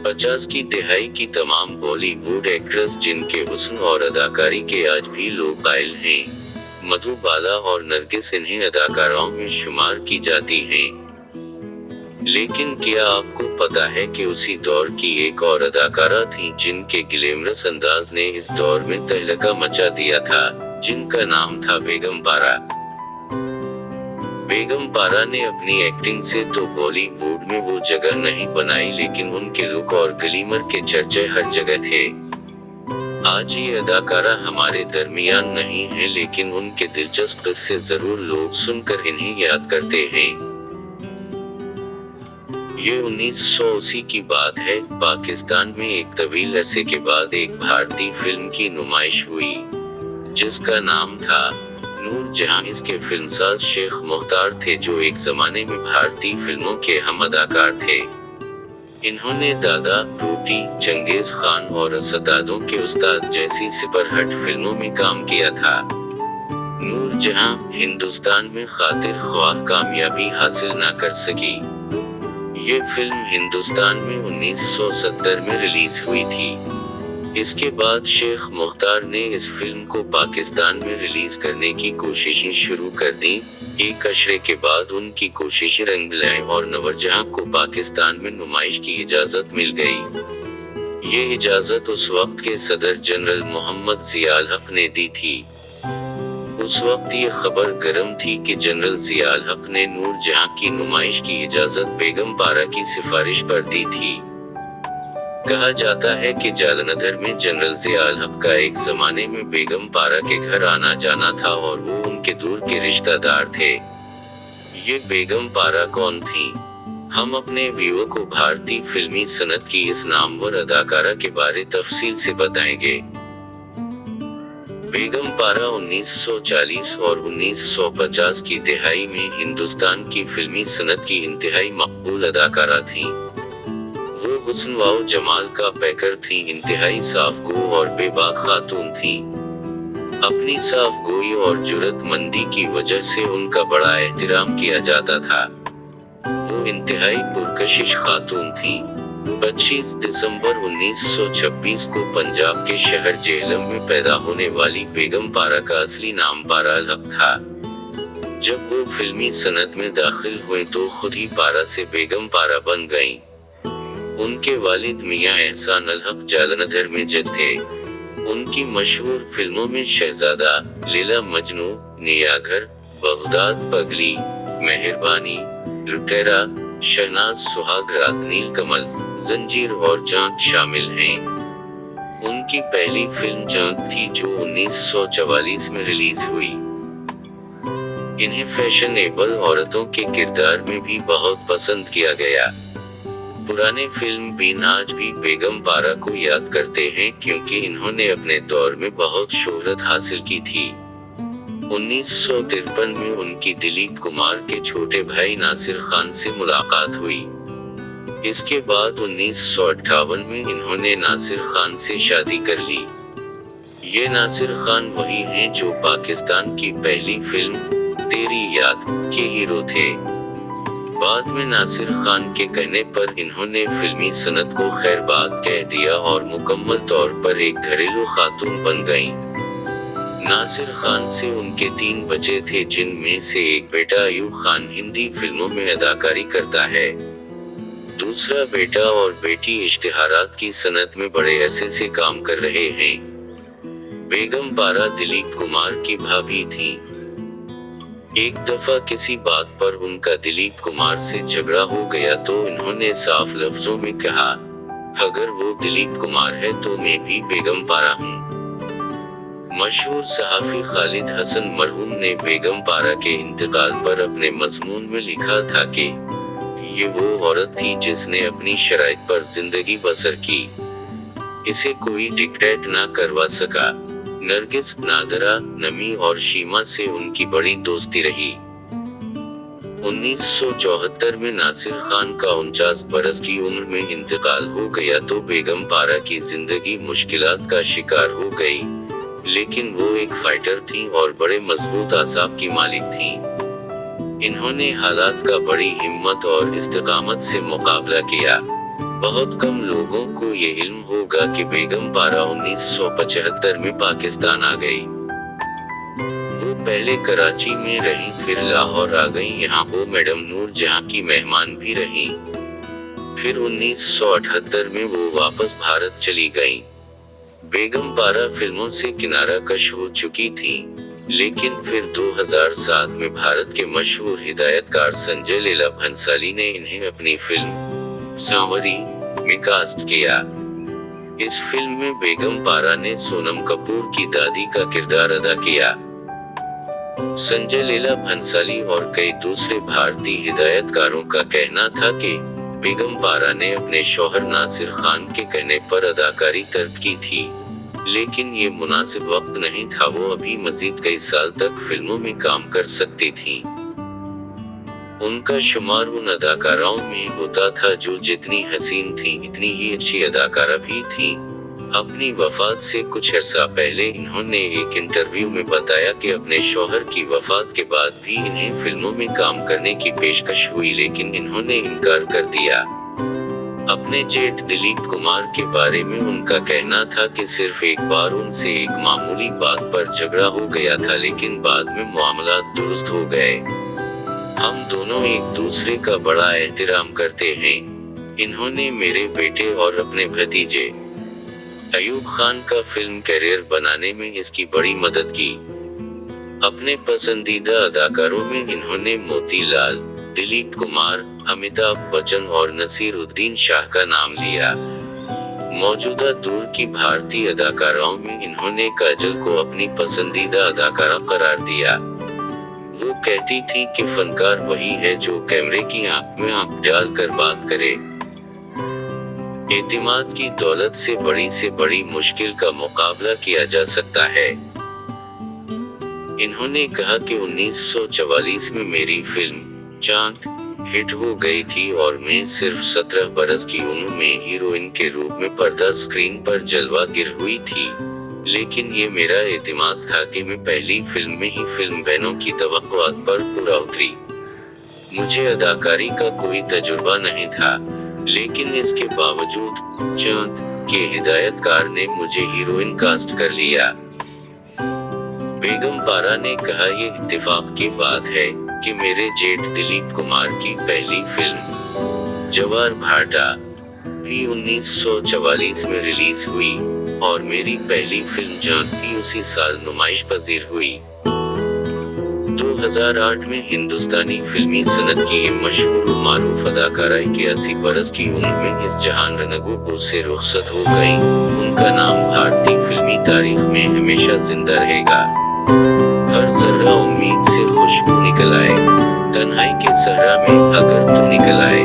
50 की दहाई की तमाम बॉलीवुड एक्ट्रेस जिनके हुस्न और अदाकारी के आज भी लोग कायल हैं, मधुबाला और नरगिस इन्हें अदाकाराओं में शुमार की जाती हैं। लेकिन क्या आपको पता है कि उसी दौर की एक और अदाकारा थी जिनके ग्लैमरस अंदाज ने इस दौर में तहलका मचा दिया था, जिनका नाम था बेगम पारा। बेगम पारा ने अपनी एक्टिंग से तो बॉलीवुड में वो जगह नहीं बनाई, लेकिन उनके लुक और ग्लैमर के चर्चे हर जगह थे। आज ये अदाकारा हमारे दरमियान नहीं है, लेकिन उनके दिलचस्प किस्से जरूर लोग सुनकर इन्हें याद करते हैं। ये 1980 की बात है। पाकिस्तान में एक तवील अरसे के बाद एक भारतीय फिल्म की नुमाइश हुई, जिसका नाम था नूर जहां। इसके फिल्मसाज शेख मुख्तार थे, जो एक जमाने में भारतीय फिल्मों के हम अदाकार थे। इन्होंने दादा, रोटी, चंगेज खान और असदादों के उस्ताद जैसी सुपरहिट फिल्मों में काम किया था। नूर जहां हिंदुस्तान में खातिर ख्वाह कामयाबी हासिल न कर सकी। ये फिल्म हिंदुस्तान में 1970 में रिलीज हुई थी। इसके बाद शेख मुख्तार ने इस फिल्म को पाकिस्तान में रिलीज करने की कोशिशें शुरू कर दी। एक अशरे के बाद उनकी कोशिशें रंग लाई और नूरजहां को पाकिस्तान में नुमाइश की इजाजत मिल गई। ये इजाजत उस वक्त के सदर जनरल मोहम्मद जियाउल हक ने दी थी। उस वक्त ये खबर गर्म थी कि जनरल जियाउल हक ने नूर जहां की नुमाइश की इजाजत बेगम पारा की सिफारिश पर दी थी। कहा जाता है कि जालंधर में जनरल जियाउल हक का एक जमाने में बेगम पारा के घर आना जाना था और वो उनके दूर के रिश्तेदार थे। ये बेगम पारा कौन थी? हम अपने व्यूअर को भारतीय फिल्मी सनत की इस नामवर अदाकारा के बारे तफसील से बताएंगे। बेगम पारा 1940 और 1950 की दहाई में हिंदुस्तान की फिल्मी सनत की इंतहाई मकबूल अदाकारा थीं। वो हुस्न व जमाल का पैकर थीं, इंतहाई साफगो और बेबाक खातून थीं। अपनी साफगोई और जुर्रतमंदी की वजह से उनका बड़ा एहतराम किया जाता था। वो इंतहाई पुरकशिश खातून थीं। 25 दिसंबर 1926 को पंजाब के शहर जेहलम में पैदा होने वाली बेगम पारा का असली नाम पारा अल हक था। जब वो फिल्मी सनत में दाखिल हुए तो खुद ही पारा से बेगम पारा बन गईं। उनके वालिद मियां एहसान अल हक जालंधर में जज थे। उनकी मशहूर फिल्मों में शहजादा, लैला मजनू, नियाघर, बगदाद पगली, मेहरबानी, लुटेरा, शहनाज सुहाग रात, नीलकमल, जंजीर और जांच शामिल हैं। उनकी पहली फिल्म जांच थी जो 1944 में रिलीज हुई। इन्हें फैशनेबल औरतों के किरदार में भी बहुत पसंद किया गया। पुराने फिल्म बीन आज भी बेगम पारा को याद करते हैं, क्योंकि इन्होंने अपने दौर में बहुत शोहरत हासिल की थी। 1953 में उनकी दिलीप कुमार के छोटे भाई नासिर खान से मुलाकात हुई। इसके बाद 1958 में इन्होंने नासिर खान से शादी कर ली। ये नासिर खान वही हैं जो पाकिस्तान की पहली फिल्म तेरी याद के हीरो थे। बाद में नासिर खान के कहने पर इन्होंने फिल्मी सनत को खैरबाद कह दिया और मुकम्मल तौर पर एक घरेलू खातून बन गईं। नासिर खान से उनके 3 बच्चे थे, जिनमें से एक बेटा अयूब खान हिंदी फिल्मों में अदाकारी करता है। दूसरा बेटा और बेटी इश्तिहारात की सनत में बड़े अरसे से काम कर रहे हैं। बेगम पारा दिलीप कुमार की भाभी थी। एक दफा किसी बात पर उनका दिलीप कुमार से झगड़ा हो गया तो इन्होंने साफ लफ्जों में कहा, अगर वो दिलीप कुमार है तो मैं भी बेगम पारा हूँ। मशहूर सहाफी खालिद हसन मरहूम ने बेगम पारा के इंतकाल पर अपने मजमून में लिखा था कि ये वो औरत थी जिसने अपनी शराइत पर जिंदगी बसर की। इसे कोई डिक्टेट ना करवा सका। नरगिस, नादरा, नमी और शीमा से उनकी बड़ी दोस्ती रही। 1974 में नासिर खान का 49 बरस की उम्र में इंतकाल हो गया तो बेगम पारा की जिंदगी मुश्किलात का शिकार हो गई, लेकिन वो एक फाइटर थी और बड़े मजबूत आसाब की मालिक थी। इन्होंने हालात का बड़ी हिम्मत और इस्तेकामत से मुकाबला किया। बहुत कम लोगों को ये इल्म होगा कि बेगम पारा 1975 में पाकिस्तान आ गई। वो पहले कराची में रही, फिर लाहौर आ गई। यहाँ वो मैडम नूर जहां की मेहमान भी रही। फिर 1978 में वो वापस भारत चली गई। बेगम पारा फिल्मों से किनारा कश हो चुकी थी, लेकिन फिर 2007 में भारत के मशहूर हिदायतकार संजय लीला भंसाली ने इन्हें अपनी फिल्म सांवरी में कास्ट किया। इस फिल्म में बेगम पारा ने सोनम कपूर की दादी का किरदार अदा किया। संजय लीला भंसाली और कई दूसरे भारतीय हिदायतकारों का कहना था कि बेगम पारा ने अपने शौहर नासिर खान के कहने पर अदाकारी तर्क की थी, लेकिन ये मुनासिब वक्त नहीं था। वो अभी मजीद कई साल तक फिल्मों में काम कर सकती थी। उनका शुमार उन अदाकाराओं में होता था जो जितनी हसीन थी इतनी ही अच्छी अदाकारा भी थी। अपनी वफात से कुछ अर्सा पहले इन्होंने एक इंटरव्यू में बताया कि अपने शौहर की वफात के बाद भी इन्हें फिल्मों में काम करने की पेशकश हुई, लेकिन इन्होंने इनकार कर दिया। अपने जेठ दिलीप कुमार के बारे में उनका कहना था कि सिर्फ एक बार उनसे एक मामूली बात पर झगड़ा हो गया था, लेकिन बाद में मामला दुरुस्त हो गए। हम दोनों एक दूसरे का बड़ा एहतराम करते हैं। इन्होंने मेरे बेटे और अपने भतीजे अयूब खान का फिल्म कैरियर बनाने में इसकी बड़ी मदद की। अपने पसंदीदा अदाकारों में इन्होंने मोतीलाल, दिलीप कुमार, अमिताभ बच्चन और नसीरुद्दीन शाह का नाम लिया। मौजूदा दौर की भारतीय अदाकाराओं में इन्होंने काजल को अपनी पसंदीदा अदाकारा करार दिया। वो कहती थी कि फनकार वही है जो कैमरे की आंख में आंख डालकर बात करे। एतिमाद की दौलत से बड़ी मुश्किल का मुकाबला किया जा सकता है। इन्होंने कहा कि 1944 में मेरी फिल्म चांद हिट हो गई थी और मैं सिर्फ 17 बरस की उम्र में हीरोइन के रूप में पर्दा स्क्रीन पर जलवा गिर हुई थी, लेकिन ये मेरा एतिमाद था कि मैं पहली फिल्म में ही फिल्म बहनों की तवक्कुआत पर पूरा उतरी। मुझे अदाकारी का कोई तजुर्बा नहीं था, लेकिन इसके बावजूद चांद के हिदायतकार ने मुझे हीरोइन कास्ट कर लिया। बेगम पारा ने कहा, ये इत्तेफाक की बात है कि मेरे जेठ दिलीप कुमार की पहली फिल्म जवार भाटा भी 1944 में रिलीज हुई और मेरी पहली फिल्म चांद भी उसी साल नुमाइश पजीर हुई। 2008 में हिंदुस्तानी फिल्मी सनत की ये मशहूर मारूफ अदाकारा 81 बरस की उम्र में इस जहान रनगो से रुखसत हो गई। उनका नाम भारतीय फिल्मी तारीख में हमेशा जिंदा रहेगा। हर जर्रा उम्मीद से खुशबू निकल आए, तन्हाई के सहरा में अगर तू निकल आए।